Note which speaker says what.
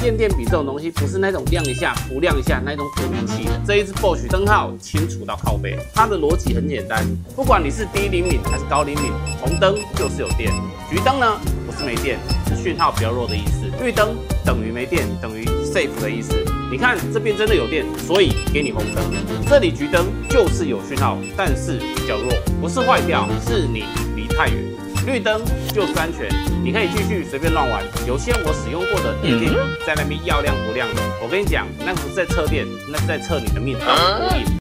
Speaker 1: 靜電筆這種東西不是那種亮一下不亮一下那種躲靈器的，這一支 Bosch 燈號清楚到靠背。它的邏輯很簡單，不管你是低靈敏還是高靈敏，紅燈就是有電，橘燈呢不是沒電，是訊號比較弱的意思，綠燈等於沒電，等於 safe 的意思。你看這邊真的有電，所以給你紅燈。这裡橘燈就是有讯號，但是比較弱，不是壞掉，是你離太遠。綠燈就是安全，你可以繼續隨便亂玩。有些我使用過的電電筆在那邊要亮不亮的，我跟你講，那不是在測電，那是在測你的命硬不硬。